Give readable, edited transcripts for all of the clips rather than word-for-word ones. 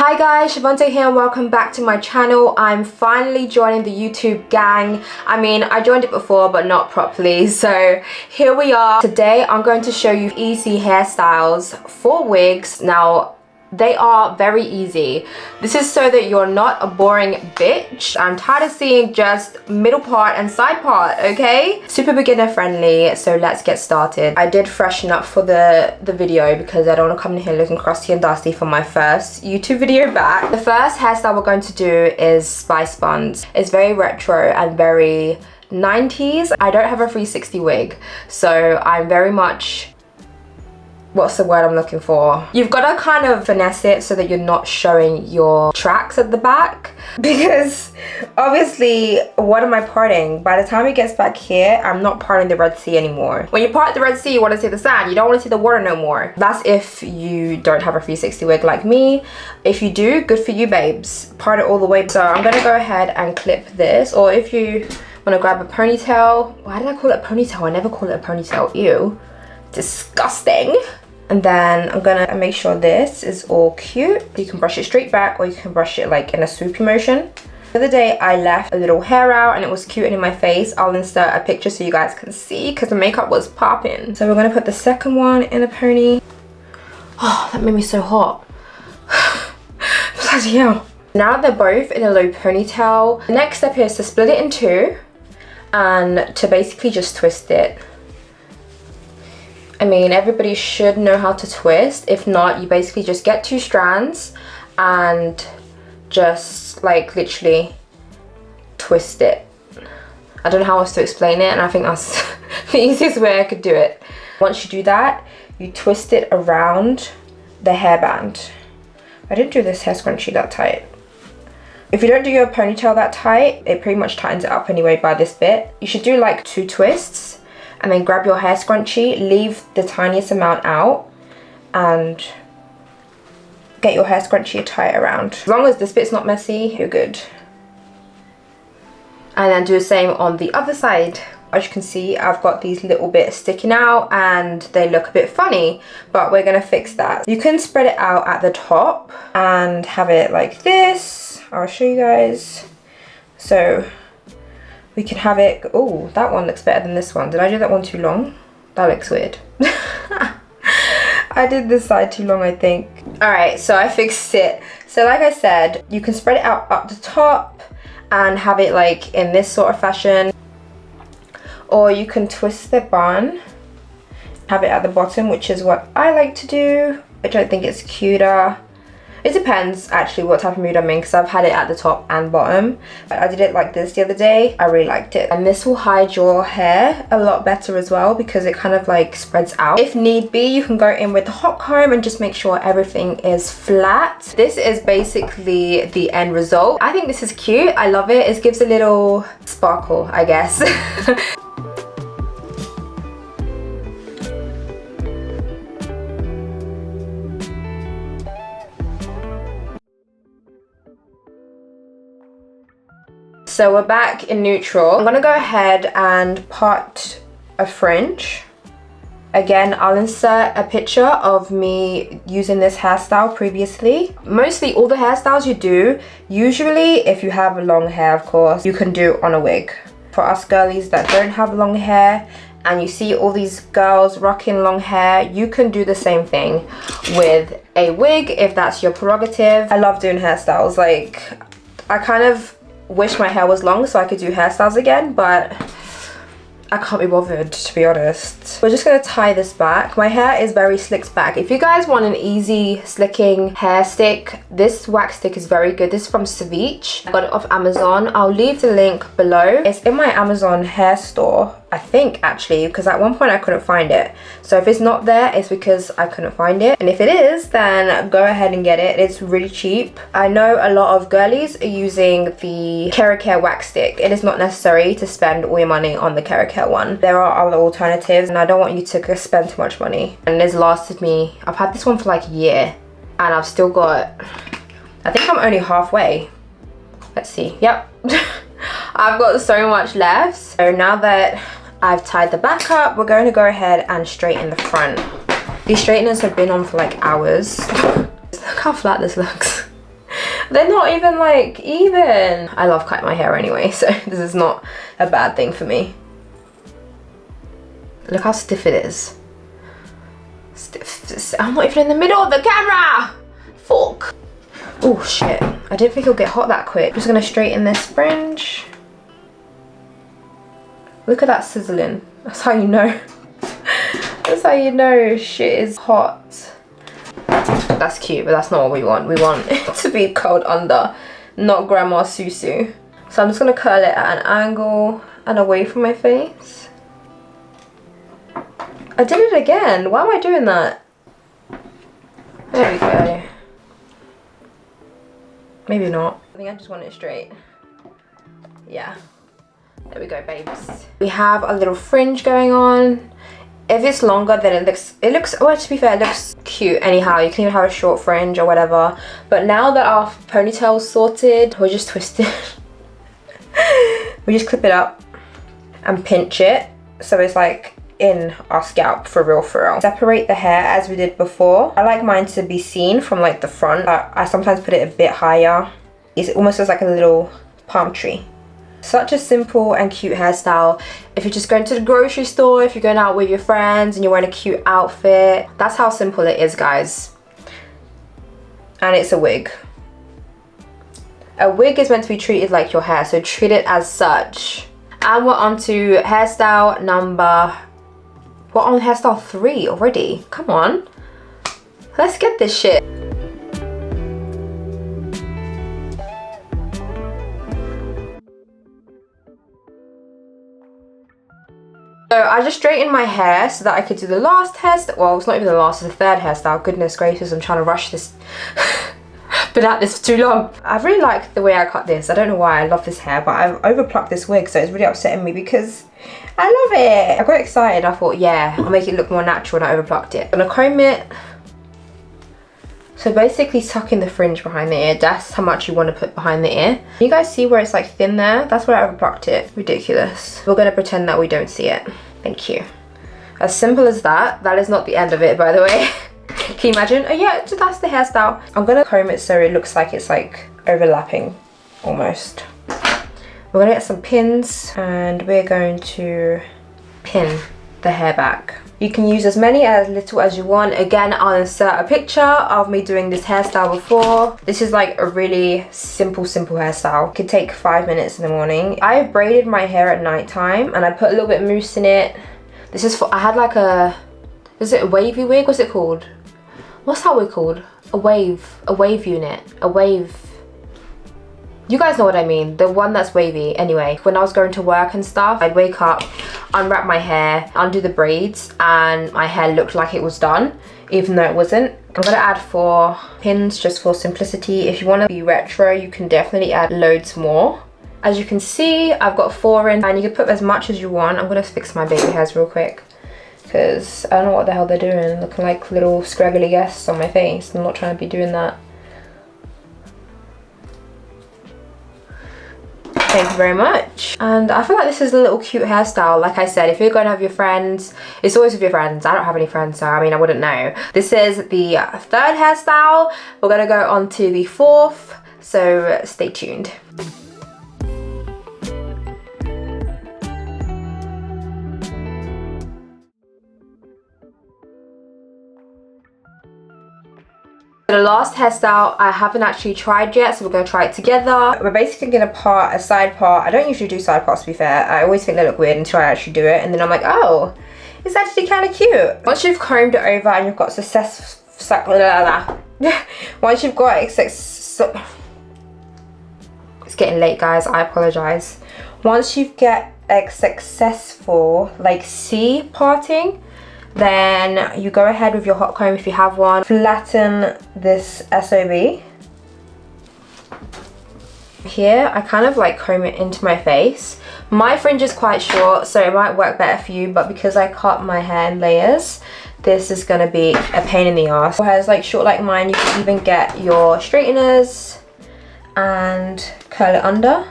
Hi guys, Shavante here and welcome back to my channel. I'm finally joining the YouTube gang. I mean, I joined it before but not properly, so here we are. Today I'm going to show you easy hairstyles for wigs. Now, they are very easy. This is so that you're not a boring bitch. I'm tired of seeing just middle part and side part, okay? Super beginner friendly, so let's get started. I did freshen up for the video because I don't want to come in here looking crusty and dusty for my first YouTube video back. The first hairstyle we're going to do is spice buns. It's very retro and very 90s. I don't have a 360 wig, so I'm very much, what's the word I'm looking for? You've got to kind of finesse it so that you're not showing your tracks at the back, because obviously, what am I parting? By the time it gets back here, I'm not parting the Red Sea anymore. When you part the Red Sea, you want to see the sand. You don't want to see the water no more. That's if you don't have a 360 wig like me. If you do, good for you, babes. Part it all the way. So I'm going to go ahead and clip this, or if you want to grab a ponytail. Why did I call it a ponytail? I never call it a ponytail. Ew. Disgusting. And then I'm gonna make sure this is all cute. You can brush it straight back or you can brush it like in a swoopy motion. The other day I left a little hair out and it was cute and in my face. I'll insert a picture so you guys can see because the makeup was popping. So we're gonna put the second one in a pony. Oh, that made me so hot. Bloody hell. Now they're both in a low ponytail. The next step is to split it in two and to basically just twist it. I mean, everybody should know how to twist. If not, you basically just get two strands and just like literally twist it. I don't know how else to explain it, and I think that's the easiest way I could do it. Once you do that, you twist it around the hairband. I didn't do this hair scrunchie that tight. If you don't do your ponytail that tight, it pretty much tightens it up anyway by this bit. You should do like two twists and then grab your hair scrunchie, leave the tiniest amount out and get your hair scrunchie tight around. As long as this bit's not messy, you're good. And then do the same on the other side. As you can see, I've got these little bits sticking out and they look a bit funny, but we're gonna fix that. You can spread it out at the top and have it like this. I'll show you guys. So we can have it, oh, that one looks better than this one. Did I do that one too long? That looks weird. I did this side too long, I think. All right, so I fixed it. So like I said, you can spread it out up the top and have it like in this sort of fashion. Or you can twist the bun, have it at the bottom, which is what I like to do, which I think is cuter. It depends actually what type of mood I'm in, because I've had it at the top and bottom. But I did it like this the other day. I really liked it. And this will hide your hair a lot better as well because it kind of like spreads out. If need be, you can go in with the hot comb and just make sure everything is flat. This is basically the end result. I think this is cute. I love it. It gives a little sparkle, I guess. So we're back in neutral. I'm gonna go ahead and part a fringe. Again, I'll insert a picture of me using this hairstyle previously. Mostly all the hairstyles you do, usually if you have long hair, of course, you can do on a wig. For us girlies that don't have long hair and you see all these girls rocking long hair, you can do the same thing with a wig if that's your prerogative. I love doing hairstyles. Like, I kind of wish my hair was long so I could do hairstyles again, but I can't be bothered, to be honest. We're just gonna tie this back. My hair is very slicked back. If you guys want an easy slicking hair stick, this wax stick is very good. This is from AVIII. I got it off Amazon. I'll leave the link below. It's in my Amazon hair store, I think, actually, because at one point I couldn't find it. So if it's not there, it's because I couldn't find it. And if it is, then go ahead and get it. It's really cheap. I know a lot of girlies are using the Care wax stick. It is not necessary to spend all your money on the Care one. There are other alternatives and I don't want you to spend too much money. And it's lasted me, I've had this one for like a year and I've still got, I think I'm only halfway. Let's see, yep. I've got so much left. So now that I've tied the back up, we're going to go ahead and straighten the front. These straighteners have been on for like hours. Look how flat this looks. They're not even like even. I love cutting my hair anyway, so this is not a bad thing for me. Look how stiff it is. Stiff. I'm not even in the middle of the camera. Fuck. Oh shit. I didn't think it'll get hot that quick. I'm just gonna straighten this fringe. Look at that sizzling. That's how you know. That's how you know shit is hot. That's cute, but that's not what we want. We want it to be curled under, not grandma susu. So I'm just gonna curl it at an angle and away from my face. I did it again. Why am I doing that? There we go. Maybe not. I think I just want it straight. Yeah. There we go, babes. We have a little fringe going on. If it's longer, then it looks, well, to be fair, it looks cute anyhow. You can even have a short fringe or whatever. But now that our ponytail's sorted, we'll just twist it. We just clip it up and pinch it. So it's like in our scalp for real, for real. Separate the hair as we did before. I like mine to be seen from like the front. I sometimes put it a bit higher. It almost looks like a little palm tree. Such a simple and cute hairstyle. If you're just going to the grocery store, if you're going out with your friends and you're wearing a cute outfit, that's how simple it is, guys. And it's a wig. A wig is meant to be treated like your hair, so treat it as such. And we're on to hairstyle number... We're on hairstyle 3 already. Come on. Let's get this shit. So I just straightened my hair so that I could do the last hairstyle. Well, it's not even the last, it's the third hairstyle. Goodness gracious, I'm trying to rush this. Been at this for too long. I really like the way I cut this. I don't know why I love this hair, but I've overplucked this wig, so it's really upsetting me because I love it. I got excited. I thought, yeah, I'll make it look more natural, and I overplucked it. I'm gonna comb it. So basically tucking the fringe behind the ear. That's how much you want to put behind the ear. You guys see where it's like thin there? That's where I overplucked it. Ridiculous. We're gonna pretend that we don't see it. Thank you. As simple as that. That is not the end of it, by the way. Can you imagine? Oh yeah, that's the hairstyle. I'm gonna comb it so it looks like it's like overlapping almost. We're gonna get some pins and we're going to pin the hair back. You can use as many as little as you want. Again, I'll insert a picture of me doing this hairstyle before. This is like a really simple hairstyle. It could take 5 minutes in the morning. I braided my hair at night time and I put a little bit of mousse in it. This is for, I had like a, is it a wavy wig? What's it called? What's that wig called? A wave unit, a wave. You guys know what I mean, the one that's wavy. Anyway, when I was going to work and stuff, I'd wake up, unwrap my hair, undo the braids, and my hair looked like it was done, even though it wasn't. I'm gonna add 4 pins just for simplicity. If you wanna be retro, you can definitely add loads more. As you can see, I've got 4 in, and you can put as much as you want. I'm gonna fix my baby hairs real quick, because I don't know what the hell they're doing, looking like little scraggly guests on my face. I'm not trying to be doing that. Thank you very much. And I feel like this is a little cute hairstyle. Like I said, if you're going to have your friends, it's always with your friends. I don't have any friends, so I mean, I wouldn't know. This is the 3rd hairstyle. We're gonna go on to the 4th, so stay tuned. The last hairstyle I haven't actually tried yet, so we're going to try it together. We're basically going to part a side part. I don't usually do side parts, to be fair. I always think they look weird until I actually do it, and then I'm like, oh, it's actually kind of cute. Once you've combed it over and you've got once you've got it's getting late, guys, I apologize. Once you get a successful like C parting, then you go ahead with your hot comb if you have one. Flatten this SOB. Here, I kind of like comb it into my face. My fringe is quite short, so it might work better for you, but because I cut my hair in layers, this is gonna be a pain in the ass. Your hair is like short like mine, you can even get your straighteners and curl it under.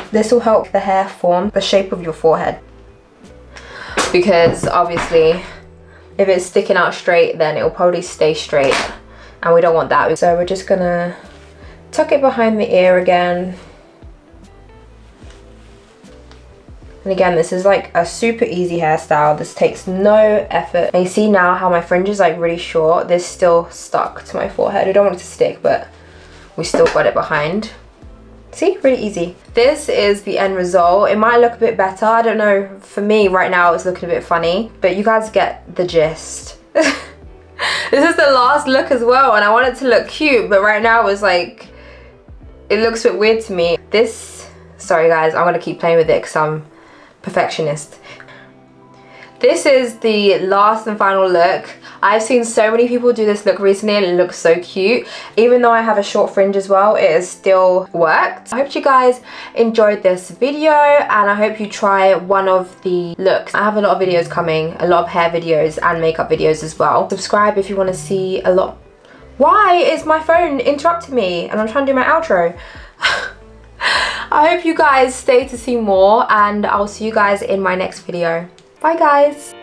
This will help the hair form the shape of your forehead, because obviously If it's sticking out straight, then it'll probably stay straight, and we don't want that. So we're just gonna tuck it behind the ear again. And again, this is like a super easy hairstyle. This takes no effort. And you see now how my fringe is like really short. This still stuck to my forehead. I don't want it to stick, but we still got it behind. See, really easy. This is the end result. It might look a bit better. I don't know, for me right now it's looking a bit funny, but you guys get the gist. This is the last look as well, and I want it to look cute, but right now it's like, it looks a bit weird to me. This, sorry guys, I'm gonna keep playing with it because I'm perfectionist. This is the last and final look. I've seen so many people do this look recently and it looks so cute. Even though I have a short fringe as well, it has still worked. I hope you guys enjoyed this video, and I hope you try one of the looks. I have a lot of videos coming, a lot of hair videos and makeup videos as well. Subscribe if you want to see a lot. Why is my phone interrupting me and I'm trying to do my outro? I hope you guys stay to see more, and I'll see you guys in my next video. Bye guys.